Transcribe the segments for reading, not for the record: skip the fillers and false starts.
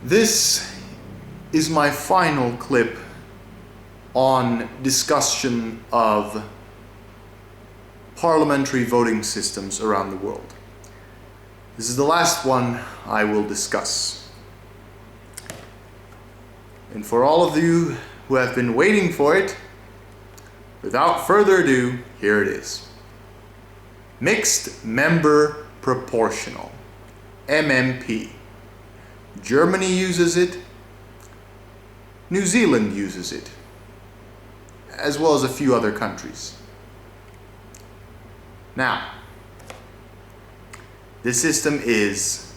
This is my final clip on discussion of parliamentary voting systems around the world. This is the last one I will discuss. And for all of you who have been waiting for it, without further ado, here it is. Mixed Member Proportional, MMP. Germany uses it, New Zealand uses it, as well as a few other countries. Now, this system is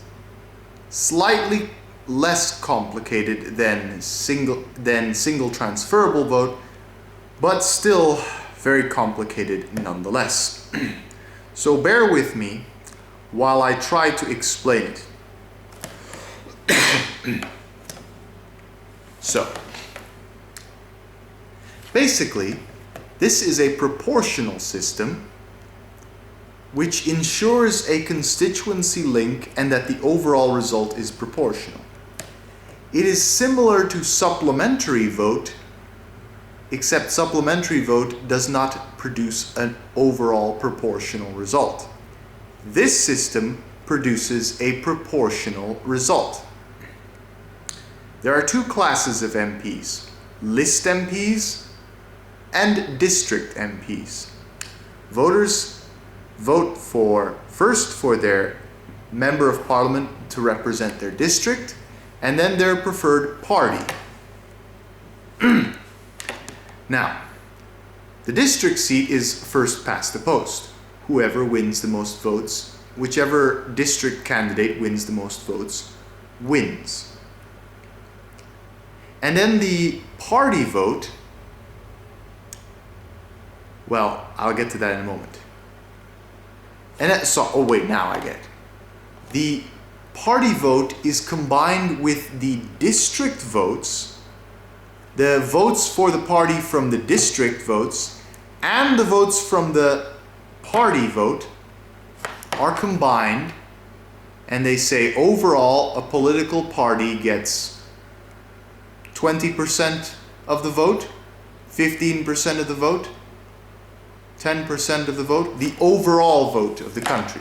slightly less complicated than single transferable vote, but still very complicated nonetheless. So bear with me while I try to explain it. So, basically, this is a proportional system which ensures a constituency link and that the overall result is proportional. It is similar to supplementary vote, except supplementary vote does not produce an overall proportional result. This system produces a proportional result. There are two classes of MPs, list MPs and district MPs. Voters vote first for their member of parliament to represent their district and then their preferred party. Now, the district seat is first past the post. Whoever wins the most votes, whichever district candidate wins the most votes, wins. And then the party vote, well, I'll get to that in a moment. And now I get it. The party vote is combined with the district votes, the votes for the party from the district votes, and the votes from the party vote are combined, and they say overall a political party gets 20% of the vote, 15% of the vote, 10% of the vote, the overall vote of the country.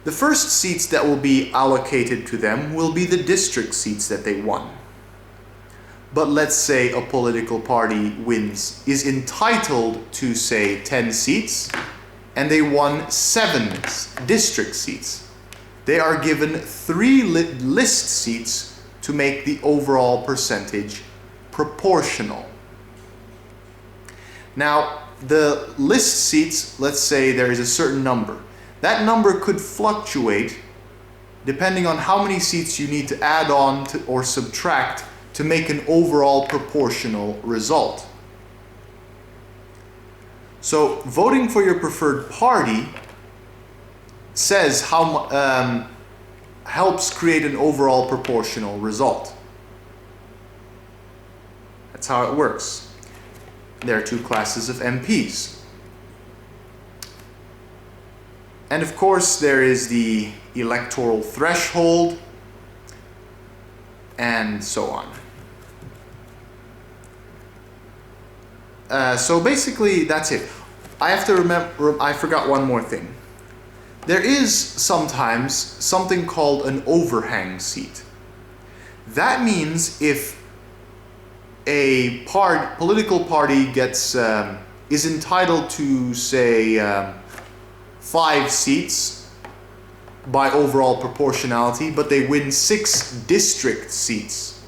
The first seats that will be allocated to them will be the district seats that they won. But let's say a political party is entitled to, say, 10 seats, and they won 7 district seats. They are given 3 list seats to make the overall percentage proportional. Now, the list seats, let's say there is a certain number. That number could fluctuate depending on how many seats you need to add on to or subtract to make an overall proportional result. So, voting for your preferred party says how helps create an overall proportional result. That's how it works. There are 2 classes of MPs. And of course there is the electoral threshold and so on. So basically that's it. I have to remember, I forgot one more thing. There is sometimes something called an overhang seat. That means if a political party is entitled to, say, 5 seats by overall proportionality, but they win 6 district seats,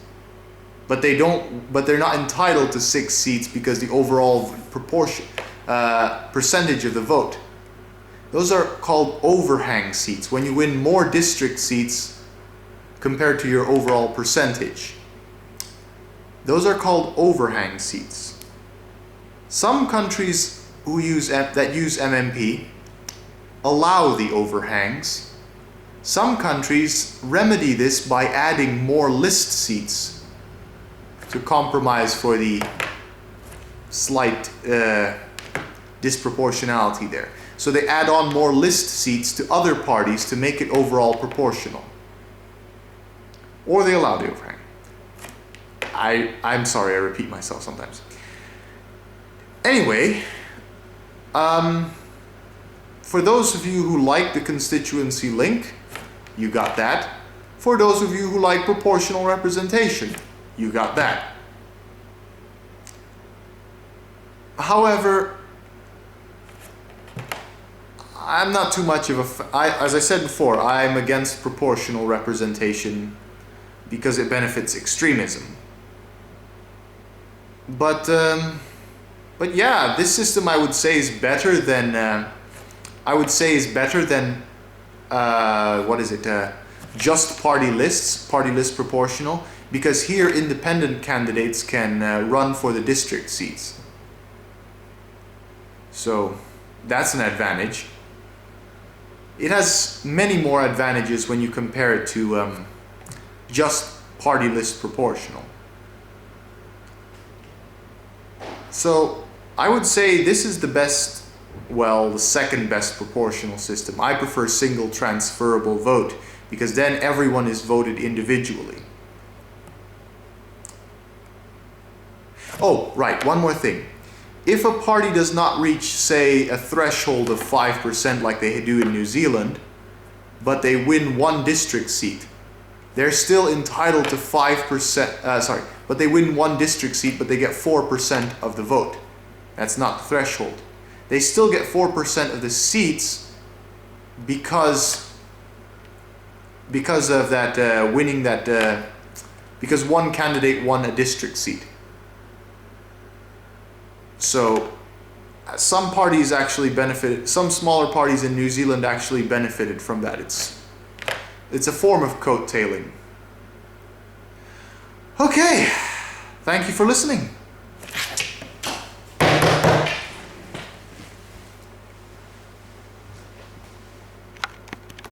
but they're not entitled to 6 seats because the overall percentage of the vote. Those are called overhang seats, when you win more district seats compared to your overall percentage. Those are called overhang seats. Some countries that use MMP allow the overhangs. Some countries remedy this by adding more list seats to compromise for the slight disproportionality there. So they add on more list seats to other parties to make it overall proportional. or they allow the overhang. I'm sorry, I repeat myself sometimes. Anyway, for those of you who like the constituency link, you got that. For those of you who like proportional representation, you got that. However, I'm not too much of a... as I said before, I'm against proportional representation because it benefits extremism. But yeah, this system I would say is better than... what is it? Just party list proportional, because here independent candidates can run for the district seats. So that's an advantage. It has many more advantages when you compare it to just party list proportional. So I would say this is the best, well, the second best proportional system. I prefer single transferable vote, because then everyone is voted individually. Oh, right, one more thing. If a party does not reach, say, a threshold of 5% like they do in New Zealand, but they win one district seat, they're still entitled to 5%, but they win one district seat, but they get 4% of the vote. That's not the threshold. They still get 4% of the seats because of that winning that, because one candidate won a district seat. So some parties actually benefited, some smaller parties in New Zealand actually benefited from that. It's a form of coattailing. Okay, thank you for listening.